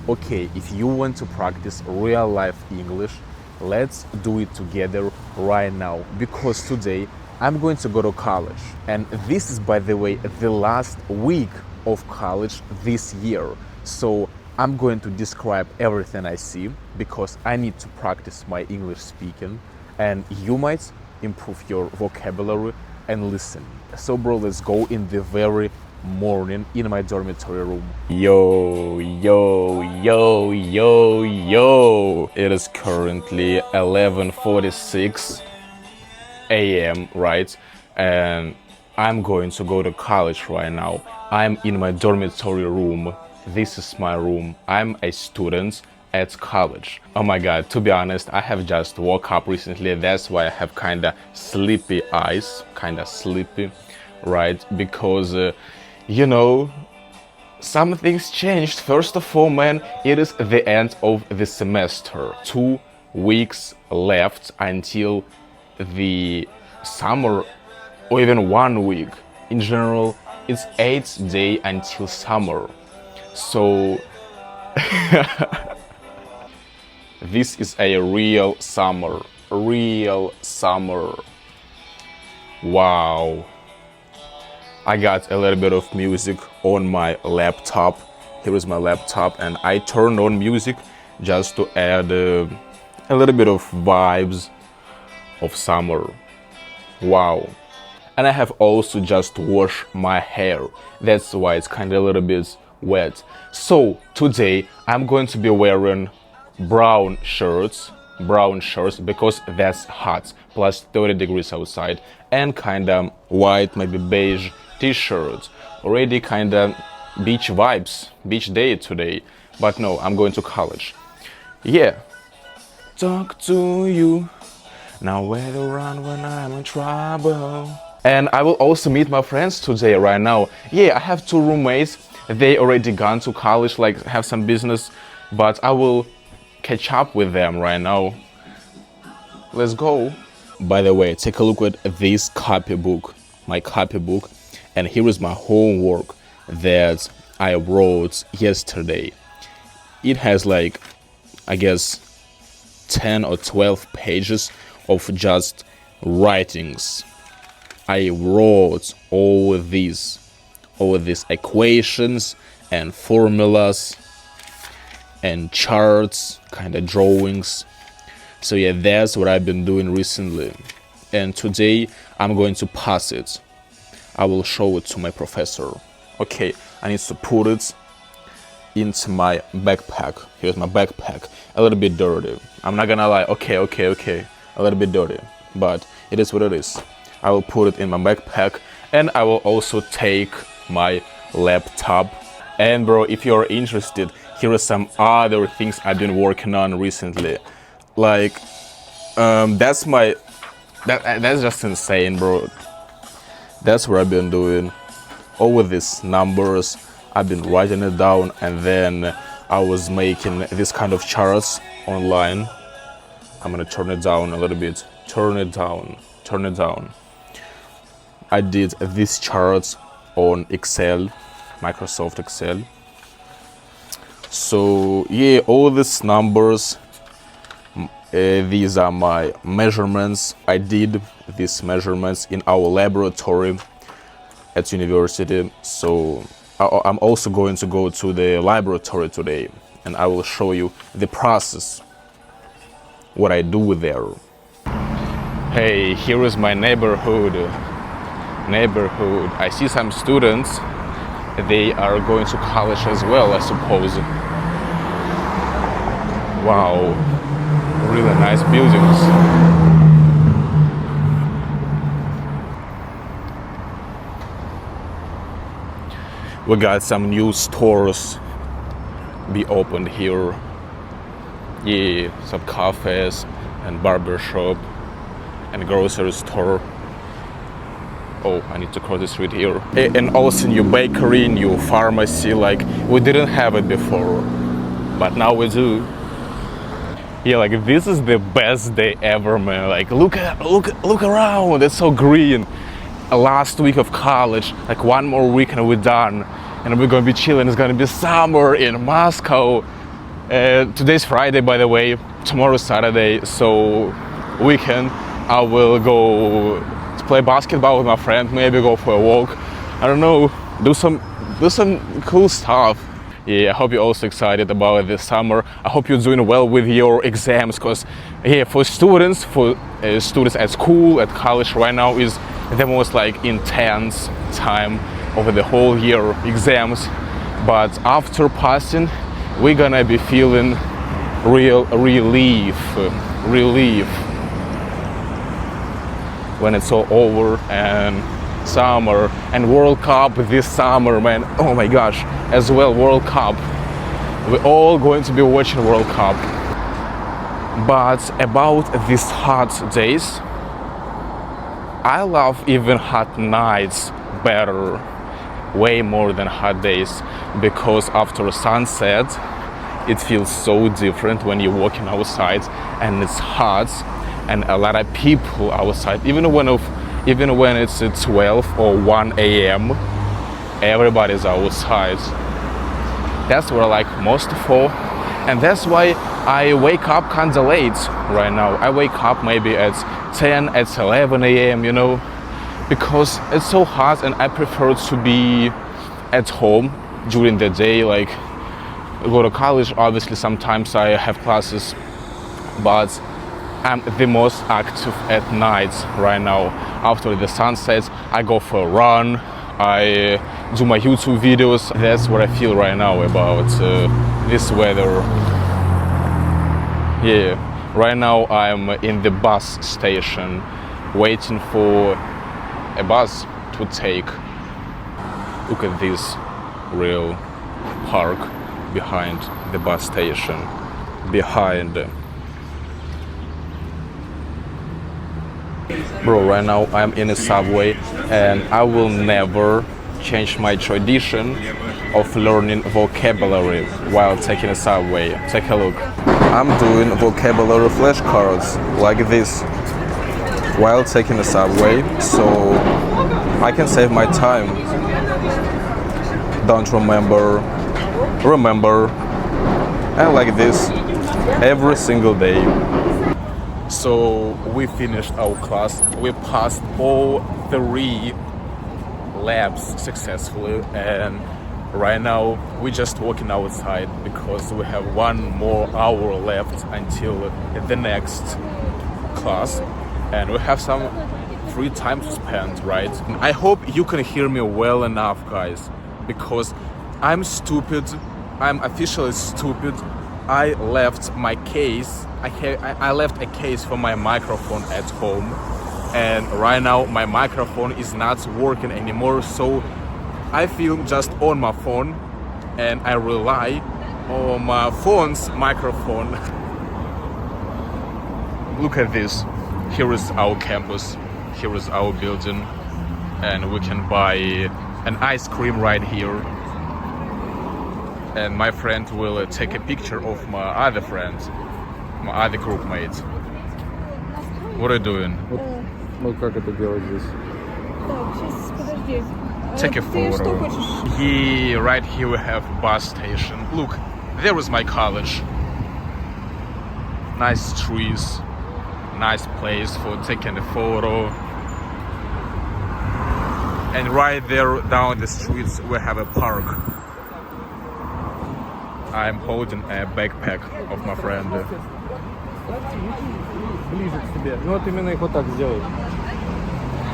Okay, if you want to practice real life English, let's do it together right now, because today I'm going to go to college. And this is, by the way, the last week of college this year. So I'm going to describe everything I see because I need to practice my English speaking, and you might improve your vocabulary and listen. So bro, let's go in the very morning in my dormitory room. Yo, yo, yo, yo, yo. It is currently 11:46 a.m., right? And I'm going to go to college right now. I'm in my dormitory room. This is my room. I'm a student at college. Oh my god, to be honest, I have just woke up recently. That's why I have kinda sleepy eyes, kinda sleepy, right? Because you know, some things changed. First of all, man, it is the end of the semester. 2 weeks left until the summer, or even 1 week. In general, it's 8 days until summer. So this is a real summer. Real summer. Wow. I got a little bit of music on my laptop. Here is my laptop, and I turned on music just to add a little bit of vibes of summer. Wow. And I have also just washed my hair. That's why it's kind of a little bit wet. So today I'm going to be wearing brown shirts because that's hot, plus 30 degrees outside, and kind of white, maybe beige t-shirt. Already kind of beach vibes, beach day today. But no, I'm going to college. Yeah. Talk to you. Now where to run when I'm in trouble. And I will also meet my friends today right now. Yeah, I have 2 roommates. They already gone to college, like have some business, but I will catch up with them right now. Let's go. By the way, take a look at this copybook, my copybook. And here is my homework that I wrote yesterday. It has like, I guess, 10 or 12 pages of just writings. I wrote all these equations and formulas and charts, kind of drawings. So yeah, that's what I've been doing recently. And today I'm going to pass it. I will show it to my professor. Okay, I need to put it into my backpack. Here's my backpack. A little bit dirty. I'm not gonna lie. Okay. A little bit dirty, but it is what it is. I will put it in my backpack, and I will also take my laptop. And bro, if you're interested, here are some other things I've been working on recently. Like, that's just insane, bro. That's what I've been doing. All of these numbers, I've been writing it down, and then I was making this kind of charts online. I'm gonna turn it down a little bit. Turn it down. I did these charts on Excel, Microsoft Excel. So yeah, all these numbers, these are my measurements. I did these measurements in our laboratory at university. So I'm also going to go to the laboratory today, and I will show you the process, what I do there. Hey, here is my neighborhood. I see some students. They are going to college as well, I suppose. Wow, really nice buildings. We got some new stores be opened here. Yeah, some cafes and barber shop and grocery store. Oh, I need to cross the street here. And also new bakery, new pharmacy. Like, we didn't have it before, but now we do. Yeah, like this is the best day ever, man. Like look around, it's so green. Last week of college, like 1 more week and we're done. And we're gonna be chilling, it's gonna be summer in Moscow. Today's Friday, by the way. Tomorrow's Saturday, so weekend. I will go to play basketball with my friend. Maybe go for a walk. I don't know. Do some cool stuff. Yeah, I hope you're also excited about this summer. I hope you're doing well with your exams, because yeah, for students at school, at college right now is the most like intense time over the whole year, exams. But after passing, we're gonna be feeling real relief when it's all over, and summer and World Cup this summer, man. Oh my gosh, as well, World Cup. We're all going to be watching World Cup. But about these hot days, I love even hot nights better, way more than hot days, because after sunset it feels so different when you're walking outside and it's hot and a lot of people outside, even when it's 12 or 1 a.m. everybody's outside. That's what I like most of all, and that's why I wake up kinda late right now. I wake up maybe at 10, at 11 a.m., you know, because it's so hot, and I prefer to be at home during the day. Like, I go to college, obviously sometimes I have classes, but I'm the most active at night right now. After the sun sets, I go for a run, I do my YouTube videos. That's what I feel right now about this weather. Yeah, right now I'm in the bus station waiting for a bus to take. Look at this real park behind the bus station. Bro, right now I'm in a subway, and I will never change my tradition of learning vocabulary while taking a subway. Take a look. I'm doing vocabulary flashcards like this while taking a subway, so I can save my time. Don't remember, and like this every single day. So we finished our class. We passed all 3 labs successfully, and right now we're just walking outside because we have 1 more hour left until the next class, and we have some free time to spend, right? I hope you can hear me well enough, guys, because I'm stupid. I'm officially stupid. I left my case. I left a case for my microphone at home, and right now my microphone is not working anymore, so I film just on my phone and I rely on my phone's microphone. Look at this. Here is our campus, here is our building, and we can buy an ice cream right here. And my friend will take a picture of my other friend, my other group mate. What are you doing? Ну как это делать здесь? Так, сейчас, подожди. Take a Ты что photo. хочешь? Yeah, right here we have bus station. Look, there is my college. Nice trees, nice place for taking a photo. And right there down the streets we have a park. I'm holding a backpack of my friend. Ближе к себе. Ну вот именно их вот так сделай.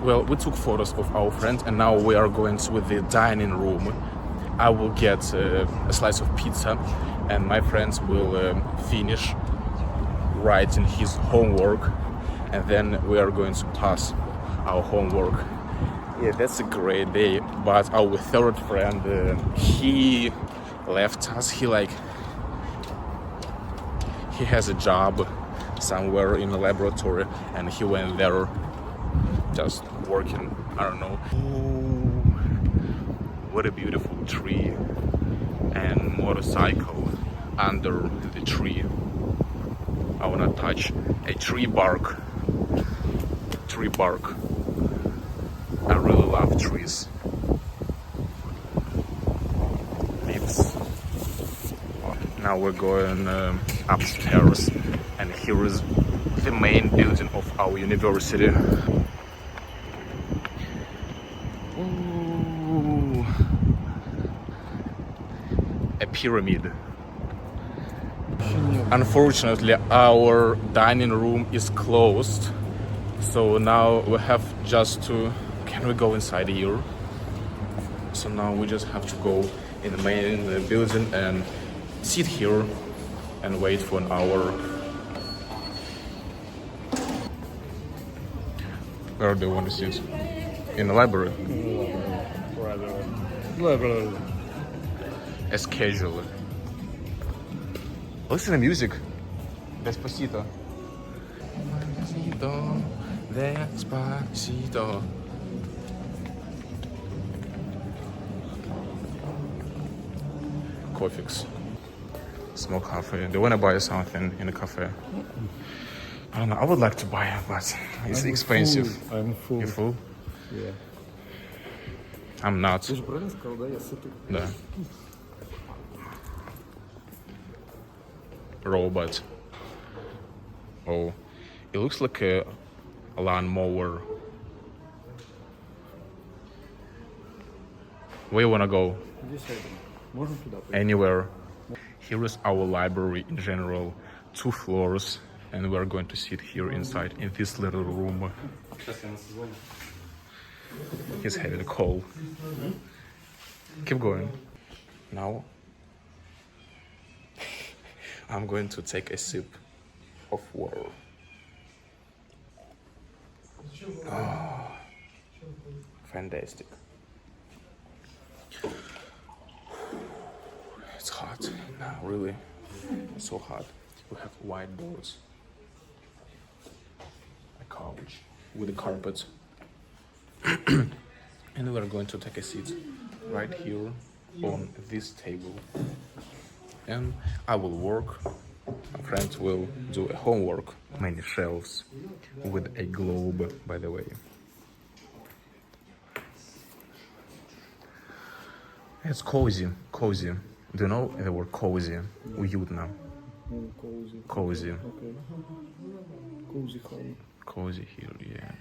Well, we took photos of our friends, and now we are going to the dining room. I will get a slice of pizza, and my friends will finish writing his homework, and then we are going to pass our homework. Yeah, that's a great day. But our third friend, he left us. He has a job somewhere in a laboratory, and he went there just working. I don't know. Oh, what a beautiful tree and motorcycle under the tree. I wanna touch a tree bark. I really love trees. Leaves. Now we're going upstairs, and here is the main building of our university. Ooh. A pyramid. Unfortunately, our dining room is closed, so now we have just to... Can we go inside here? So now we just have to go in the main building and sit here and wait for an hour. Where do you want to sit? In the library? Library. As casual. Listen to music. Despacito. Despacito. Despacito. Coffees. Small cafe. Do you want to buy something in a cafe? I don't know. I would like to buy it, but it's expensive. I'm full. You full? Yeah. I'm not. Ты же правильно сказал, да? Я сытый. Да. Robot. Oh, it looks like a lawnmower. Where you wanna go? Здесь рядом. Можем туда пойти? Anywhere. Here is our library in general. 2 floors, and we're going to sit here inside in this little room. He's having a cold. Keep going. Now I'm going to take a sip of water. Oh, fantastic. It's hot now, really. It's so hot. We have white doors, a couch with a carpet, and we're going to take a seat right here on this table. And I will work. My friend will do a homework. Many shelves with a globe, by the way. It's cozy, cozy. Do you know the word cozy? Уютно. Cozy. Cozy. Okay. Cozy home. Cozy here, yeah.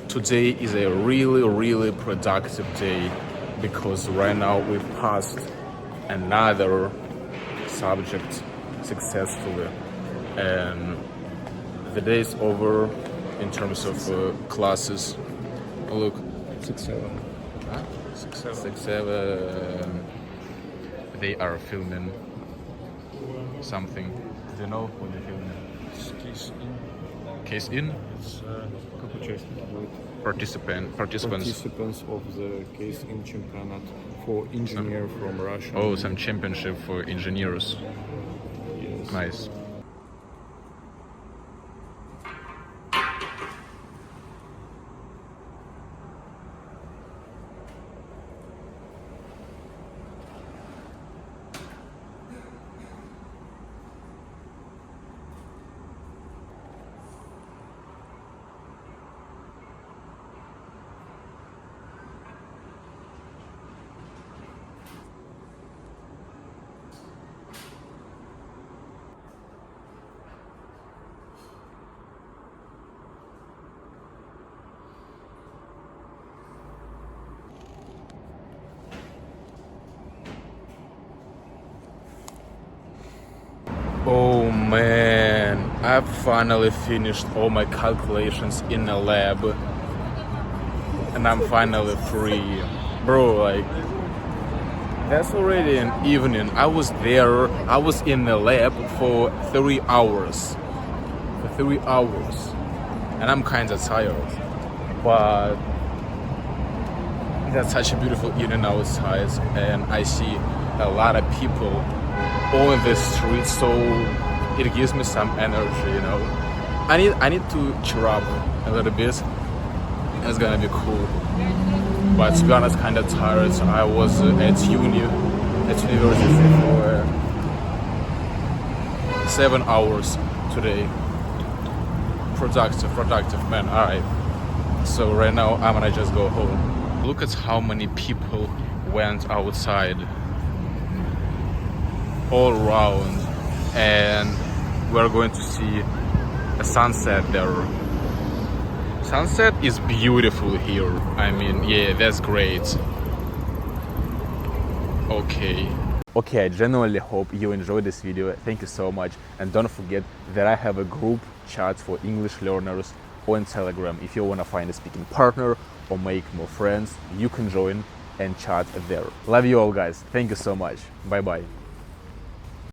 Today is a really productive day because right now we passed another subject successfully, and the day is over in terms of classes. Look, 6-7. huh? 6-7. 6-7. They are filming something. Do you know what they're filming? Case in. Case in? It's как участники будут. Participants. Of the case in championat for engineer from Russia. Oh, some championship for engineers. Yes. Nice. Oh man, I've finally finished all my calculations in a lab and I'm finally free. Bro, like, that's already an evening. I was in the lab for 3 hours. And I'm kinda tired. But that's such a beautiful evening outside and I see a lot of people on the street, so it gives me some energy, you know. I need to cheer up a little bit. It's gonna be cool. But to be honest, kind of tired. I was at university for 7 hours today. Productive, man. All right. So right now I'm gonna just go home. Look at how many people went outside. All around. and we're going to see a sunset there. Sunset is beautiful here. I mean, yeah, that's great. Okay, I genuinely hope you enjoyed this video. Thank you so much, and don't forget that I have a group chat for English learners on Telegram. If you want to find a speaking partner or make more friends, you can join and chat there. Love you all, guys. Thank you so much. Bye bye.